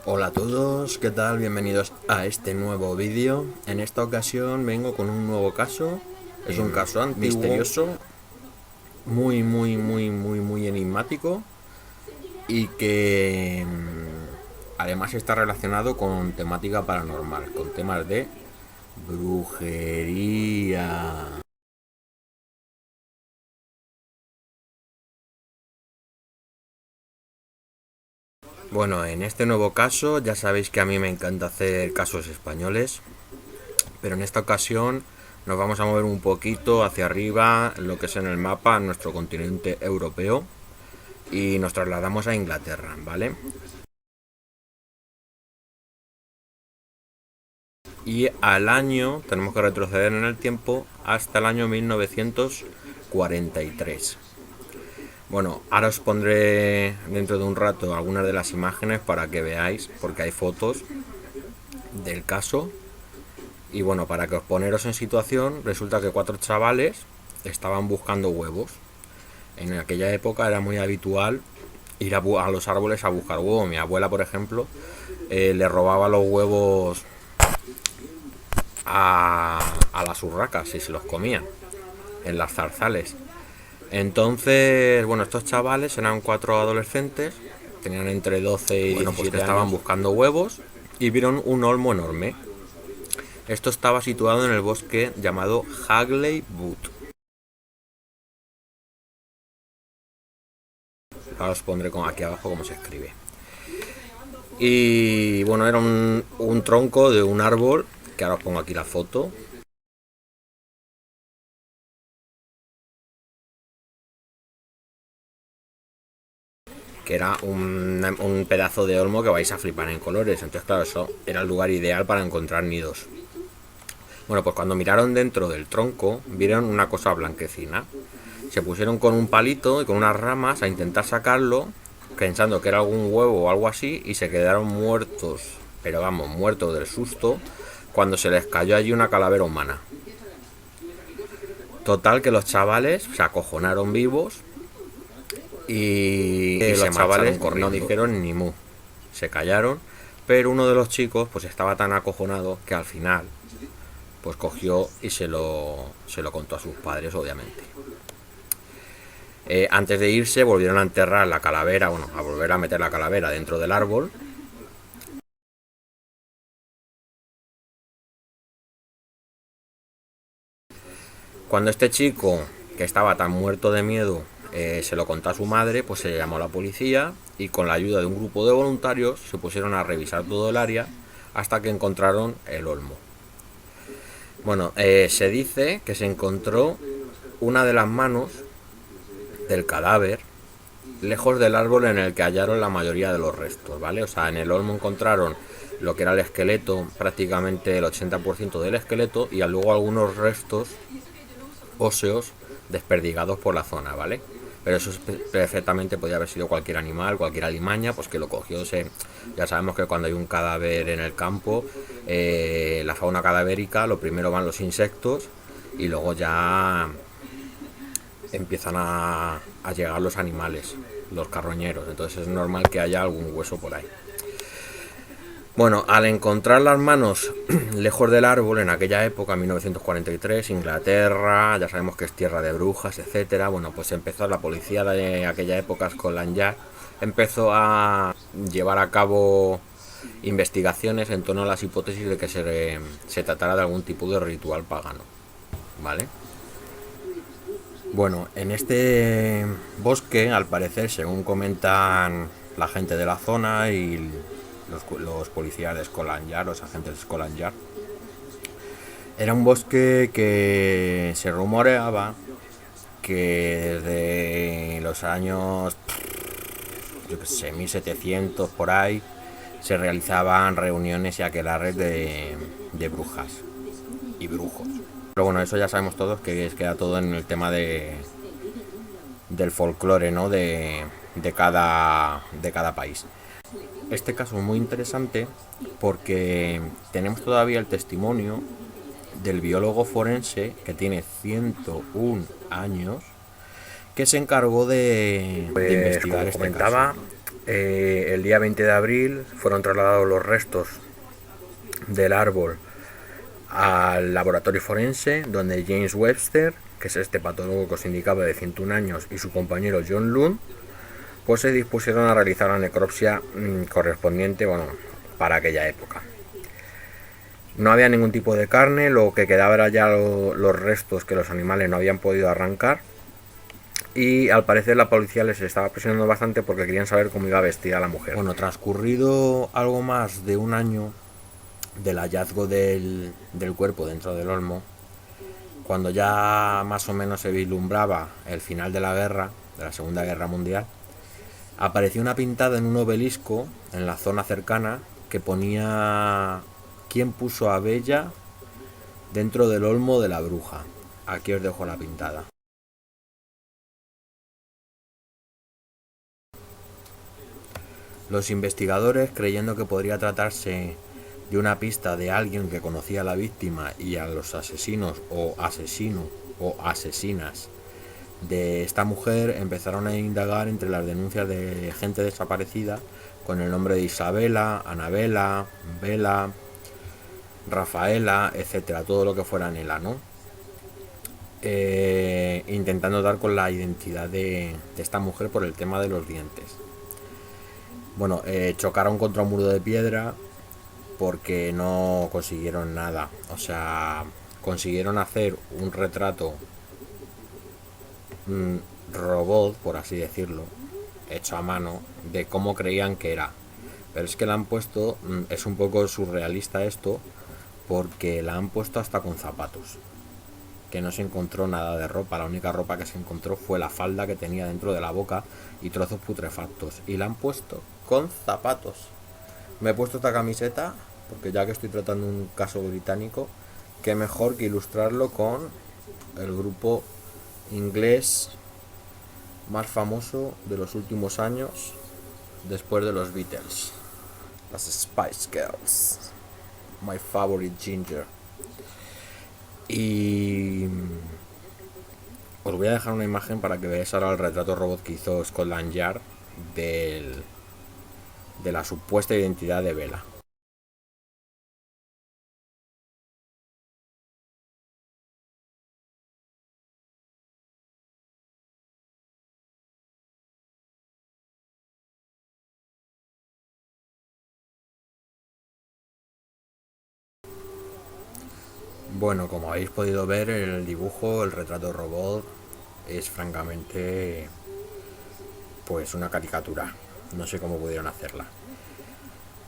Hola a todos, ¿qué tal? Bienvenidos a este nuevo vídeo. En esta ocasión vengo con un nuevo caso. Es un caso antiguo, misterioso, muy enigmático y que además está relacionado con temática paranormal, con temas de brujería. Bueno, en este nuevo caso ya sabéis que a mí me encanta hacer casos españoles, pero en esta ocasión nos vamos a mover un poquito hacia arriba, lo que es en el mapa, nuestro continente europeo, y nos trasladamos a Inglaterra, ¿vale? Y al año, tenemos que retroceder en el tiempo hasta el año 1943. Bueno, ahora os pondré dentro de un rato algunas de las imágenes para que veáis, porque hay fotos del caso. Y bueno, para que os poneros en situación, resulta que cuatro chavales estaban buscando huevos. En aquella época era muy habitual ir a los árboles a buscar huevos. Mi abuela, por ejemplo, le robaba los huevos a las urracas y se los comían en las zarzales. Entonces, bueno, estos chavales eran cuatro adolescentes, tenían entre 12 y 17 pues estaban años, buscando huevos y vieron un olmo enorme. Esto estaba situado en el bosque llamado Hagley Wood. Ahora os pondré aquí abajo cómo se escribe. Y bueno, era un tronco de un árbol, que ahora os pongo aquí la foto. Que era un pedazo de olmo que vais a flipar en colores. Entonces, claro, eso era el lugar ideal para encontrar nidos. Bueno, pues cuando miraron dentro del tronco, vieron una cosa blanquecina. Se pusieron con un palito y con unas ramas a intentar sacarlo, pensando que era algún huevo o algo así, y se quedaron muertos, pero vamos, muertos del susto, cuando se les cayó allí una calavera humana. Total que los chavales se acojonaron vivos y los chavales no dijeron ni mu, se callaron, pero uno de los chicos pues estaba tan acojonado que al final pues cogió y se lo contó a sus padres, obviamente. Antes de irse volvieron a enterrar la calavera, bueno, a volver a meter la calavera dentro del árbol. Cuando este chico, que estaba tan muerto de miedo, se lo contó a su madre, pues se llamó a la policía y con la ayuda de un grupo de voluntarios se pusieron a revisar todo el área hasta que encontraron el olmo. Bueno, se dice que se encontró una de las manos del cadáver lejos del árbol en el que hallaron la mayoría de los restos, ¿vale? O sea, en el olmo encontraron lo que era el esqueleto, prácticamente el 80% del esqueleto, y luego algunos restos óseos desperdigados por la zona, ¿vale? Pero eso perfectamente podía haber sido cualquier animal, cualquier alimaña, pues que lo cogió. Ya sabemos que cuando hay un cadáver en el campo, la fauna cadavérica, lo primero van los insectos y luego ya empiezan a llegar los animales, los carroñeros. Entonces es normal que haya algún hueso por ahí. Bueno, al encontrar las manos lejos del árbol en aquella época, 1943, Inglaterra, ya sabemos que es tierra de brujas, etcétera. Bueno, pues empezó la policía de aquella época, Scotland Yard, empezó a llevar a cabo investigaciones en torno a las hipótesis de que se tratara de algún tipo de ritual pagano, ¿vale? Bueno, en este bosque, al parecer, según comentan la gente de la zona y los policías de Scotland Yard, los agentes de Scotland Yard, era un bosque que se rumoreaba que desde los años, yo qué sé, 1700 por ahí, se realizaban reuniones y aquelarres de brujas y brujos. Pero bueno, eso ya sabemos todos que queda todo en el tema del folclore, ¿no? de cada país. Este caso es muy interesante porque tenemos todavía el testimonio del biólogo forense que tiene 101 años, que se encargó de investigar este caso. El día 20 de abril fueron trasladados los restos del árbol al laboratorio forense, donde James Webster, que es este patólogo que os indicaba de 101 años, y su compañero John Lund, pues se dispusieron a realizar la necropsia correspondiente, bueno, para aquella época. No había ningún tipo de carne, lo que quedaba era ya los restos que los animales no habían podido arrancar, y al parecer la policía les estaba presionando bastante porque querían saber cómo iba vestida la mujer. Bueno, transcurrido algo más de un año del hallazgo del cuerpo dentro del olmo, cuando ya más o menos se vislumbraba el final de la guerra, de la Segunda Guerra Mundial, apareció una pintada en un obelisco en la zona cercana que ponía: ¿quién puso a Bella dentro del olmo de la bruja? Aquí os dejo la pintada. Los investigadores, creyendo que podría tratarse de una pista de alguien que conocía a la víctima y a los asesinos o asesinas de esta mujer, empezaron a indagar entre las denuncias de gente desaparecida con el nombre de Isabela, Anabela, Vela, Rafaela, etcétera, todo lo que fuera Nela, ¿no? Intentando dar con la identidad de esta mujer por el tema de los dientes. Bueno, chocaron contra un muro de piedra porque no consiguieron nada. O sea, consiguieron hacer un retrato robot, por así decirlo, hecho a mano, de cómo creían que era. Pero es que la han puesto, es un poco surrealista esto, porque la han puesto hasta con zapatos. Que no se encontró nada de ropa, la única ropa que se encontró fue la falda que tenía dentro de la boca y trozos putrefactos. Y la han puesto con zapatos. Me he puesto esta camiseta porque ya que estoy tratando un caso británico, qué mejor que ilustrarlo con el grupo inglés más famoso de los últimos años después de los Beatles, las Spice Girls, my favorite ginger. Y os voy a dejar una imagen para que veáis ahora el retrato robot que hizo Scotland Yard de la supuesta identidad de Bella. Bueno, como habéis podido ver, el dibujo, el retrato robot es francamente pues una caricatura. No sé cómo pudieron hacerla.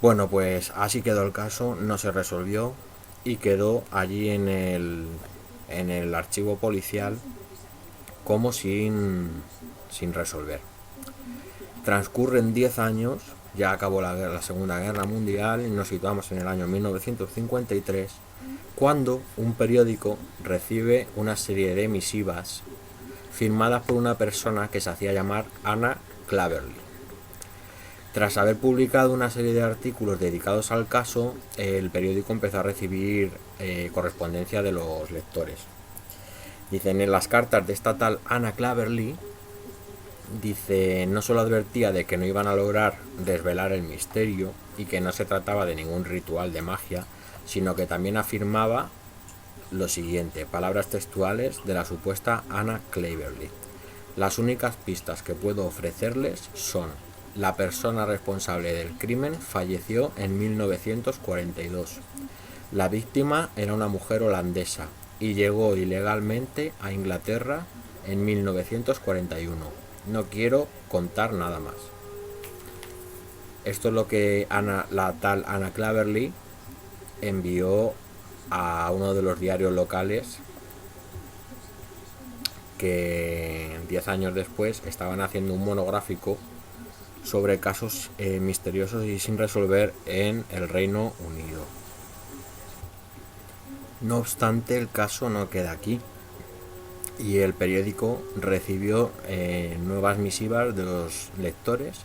Bueno, pues así quedó el caso, no se resolvió y quedó allí en el archivo policial como sin resolver. Transcurren 10 años, ya acabó la Segunda Guerra Mundial y nos situamos en el año 1953, cuando un periódico recibe una serie de misivas firmadas por una persona que se hacía llamar Anna Claverley. Tras haber publicado una serie de artículos dedicados al caso, el periódico empezó a recibir correspondencia de los lectores. Dicen: en las cartas de esta tal Anna Claverley, dice, no solo advertía de que no iban a lograr desvelar el misterio y que no se trataba de ningún ritual de magia, sino que también afirmaba lo siguiente, palabras textuales de la supuesta Anna Claverley: las únicas pistas que puedo ofrecerles son: la persona responsable del crimen falleció en 1942. La víctima era una mujer holandesa y llegó ilegalmente a Inglaterra en 1941. No quiero contar nada más. Esto es lo que la tal Anna Claverley envió a uno de los diarios locales que 10 años después estaban haciendo un monográfico sobre casos misteriosos y sin resolver en el Reino Unido. No obstante, el caso no queda aquí y el periódico recibió nuevas misivas de los lectores.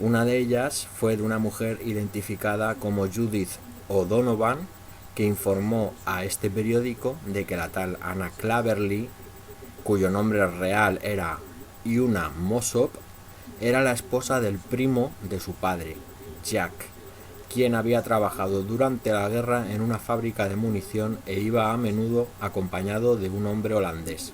Una de ellas fue de una mujer identificada como Judith O'Donovan, que informó a este periódico de que la tal Anna Claverley, cuyo nombre real era Una Mossop, Era la esposa del primo de su padre, Jack, quien había trabajado durante la guerra en una fábrica de munición e iba a menudo acompañado de un hombre holandés.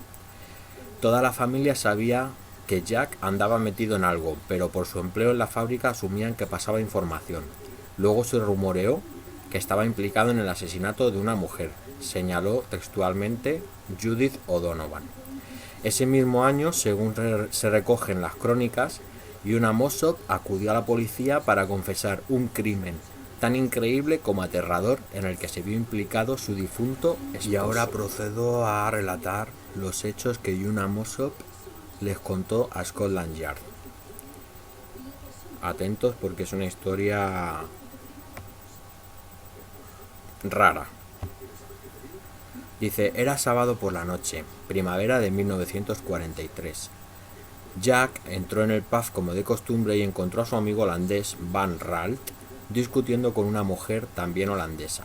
Toda la familia sabía que Jack andaba metido en algo, pero por su empleo en la fábrica asumían que pasaba información. Luego se rumoreó que estaba implicado en el asesinato de una mujer, señaló textualmente Judith O'Donovan. Ese mismo año, según se recogen las crónicas, Yuna Mossop acudió a la policía para confesar un crimen tan increíble como aterrador en el que se vio implicado su difunto esposo. Y ahora procedo a relatar los hechos que Yuna Mossop les contó a Scotland Yard. Atentos porque es una historia rara. Dice, era sábado por la noche, primavera de 1943. Jack entró en el pub como de costumbre y encontró a su amigo holandés Van Ralt discutiendo con una mujer también holandesa.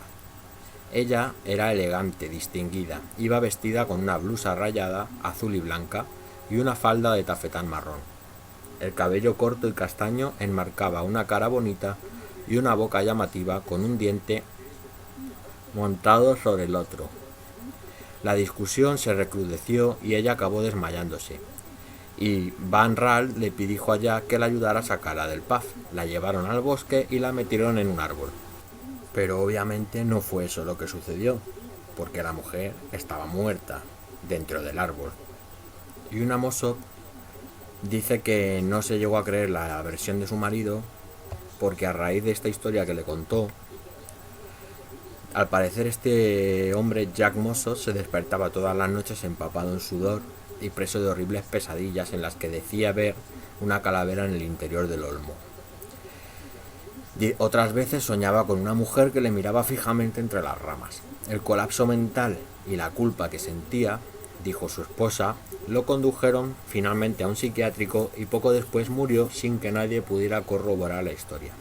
Ella era elegante, distinguida, iba vestida con una blusa rayada, azul y blanca, y una falda de tafetán marrón. El cabello corto y castaño enmarcaba una cara bonita y una boca llamativa con un diente montado sobre el otro. La discusión se recrudeció y ella acabó desmayándose. Y Van Ralt le pidió a Jack que la ayudara a sacarla del pub. La llevaron al bosque y la metieron en un árbol. Pero obviamente no fue eso lo que sucedió, porque la mujer estaba muerta dentro del árbol. Y una Mossop dice que no se llegó a creer la versión de su marido porque a raíz de esta historia que le contó, al parecer este hombre, Jack Mossop, se despertaba todas las noches empapado en sudor y preso de horribles pesadillas en las que decía ver una calavera en el interior del olmo. Otras veces soñaba con una mujer que le miraba fijamente entre las ramas. El colapso mental y la culpa que sentía, dijo su esposa, lo condujeron finalmente a un psiquiátrico y poco después murió sin que nadie pudiera corroborar la historia.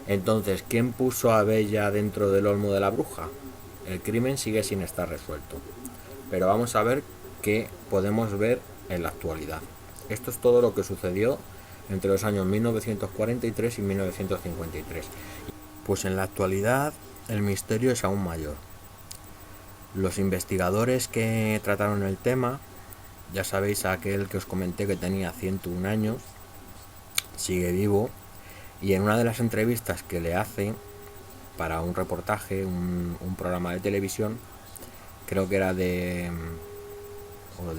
Entonces, ¿quién puso a Bella dentro del olmo de la bruja? El crimen sigue sin estar resuelto. Pero vamos a ver qué podemos ver en la actualidad. Esto es todo lo que sucedió entre los años 1943 y 1953. Pues en la actualidad el misterio es aún mayor. Los investigadores que trataron el tema, ya sabéis, aquel que os comenté que tenía 101 años, sigue vivo, y en una de las entrevistas que le hacen para un reportaje, un programa de televisión, creo que era de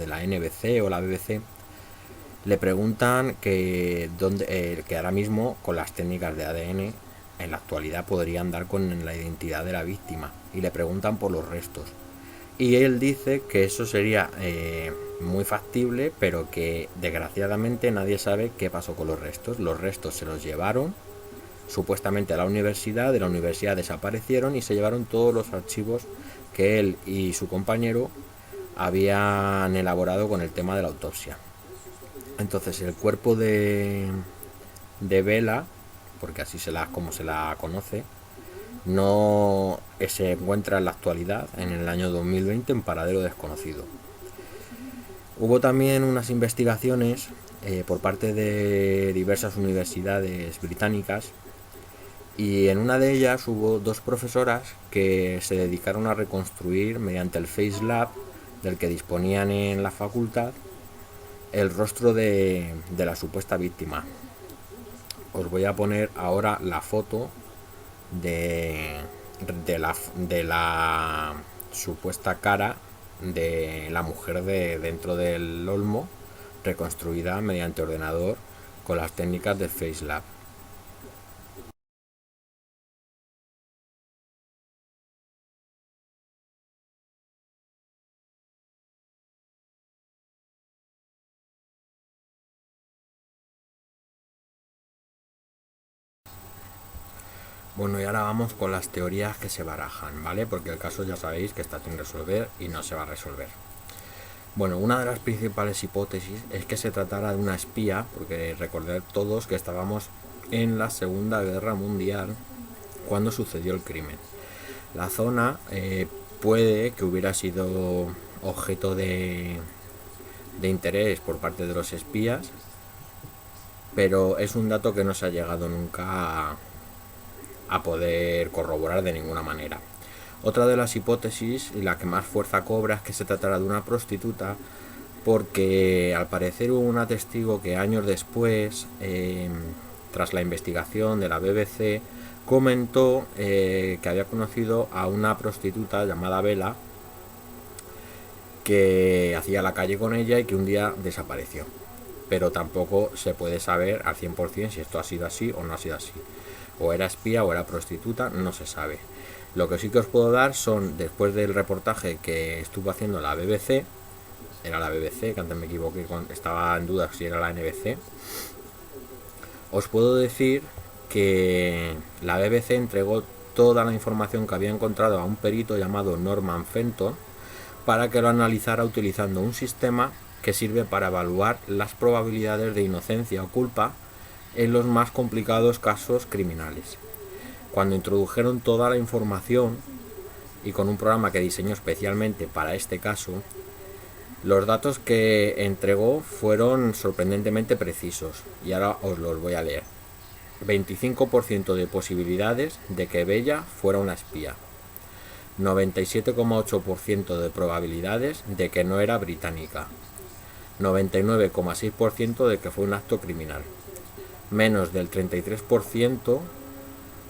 la NBC o la BBC, le preguntan que ahora mismo con las técnicas de ADN en la actualidad podrían dar con la identidad de la víctima, y le preguntan por los restos. Y él dice que eso sería muy factible, pero que desgraciadamente nadie sabe qué pasó con los restos. Los restos se los llevaron supuestamente a la universidad, de la universidad desaparecieron y se llevaron todos los archivos que él y su compañero habían elaborado con el tema de la autopsia. Entonces el cuerpo de Bella, porque así como se la conoce, no se encuentra en la actualidad, en el año 2020, en paradero desconocido. Hubo también unas investigaciones por parte de diversas universidades británicas, y en una de ellas hubo dos profesoras que se dedicaron a reconstruir mediante el Face Lab del que disponían en la facultad el rostro de la supuesta víctima. Os voy a poner ahora la foto de la supuesta cara de la mujer de dentro del olmo, reconstruida mediante ordenador con las técnicas del Face Lab. Bueno, y ahora vamos con las teorías que se barajan, ¿vale? Porque el caso ya sabéis que está sin resolver y no se va a resolver. Bueno, una de las principales hipótesis es que se tratara de una espía, porque recordad todos que estábamos en la Segunda Guerra Mundial cuando sucedió el crimen. La zona puede que hubiera sido objeto de interés por parte de los espías, pero es un dato que no se ha llegado nunca a poder corroborar de ninguna manera. Otra de las hipótesis, y la que más fuerza cobra, es que se tratará de una prostituta, porque al parecer hubo una testigo que años después, tras la investigación de la BBC, comentó que había conocido a una prostituta llamada Bella, que hacía la calle con ella y que un día desapareció. Pero tampoco se puede saber al 100% si esto ha sido así o no ha sido así. O era espía o era prostituta, no se sabe. Lo que sí que os puedo dar son, después del reportaje que estuvo haciendo la BBC, era la BBC, que antes me equivoqué, estaba en duda si era la NBC, os puedo decir que la BBC entregó toda la información que había encontrado a un perito llamado Norman Fenton para que lo analizara utilizando un sistema que sirve para evaluar las probabilidades de inocencia o culpa en los más complicados casos criminales. Cuando introdujeron toda la información y con un programa que diseñó especialmente para este caso, los datos que entregó fueron sorprendentemente precisos y ahora os los voy a leer. 25% de posibilidades de que Bella fuera una espía. 97,8% de probabilidades de que no era británica. 99,6% de que fue un acto criminal. Menos del 33%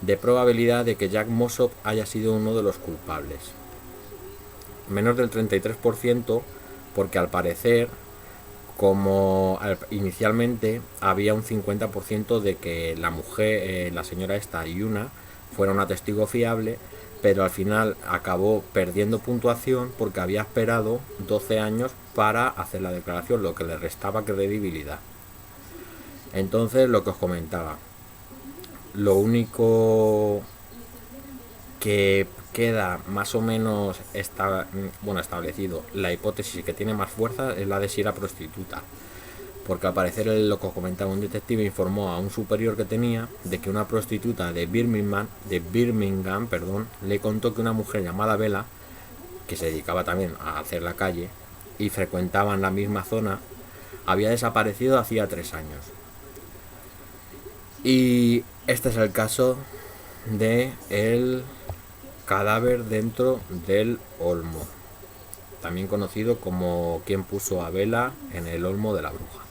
de probabilidad de que Jack Mossop haya sido uno de los culpables. Menos del 33% porque al parecer, como inicialmente había un 50% de que la mujer, la señora esta Yuna, fuera una testigo fiable, pero al final acabó perdiendo puntuación porque había esperado 12 años para hacer la declaración, lo que le restaba credibilidad. Entonces, lo que os comentaba, lo único que queda más o menos establecido, la hipótesis que tiene más fuerza es la de si era prostituta, porque al parecer lo que os comentaba, un detective informó a un superior que tenía de que una prostituta de Birmingham, le contó que una mujer llamada Bella, que se dedicaba también a hacer la calle y frecuentaban la misma zona, había desaparecido hacía 3 años. Y este es el caso de el cadáver dentro del olmo, también conocido como quien puso a Bella en el olmo de la bruja.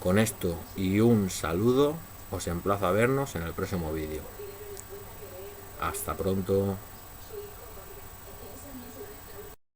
Con esto y un saludo, os emplazo a vernos en el próximo vídeo. Hasta pronto.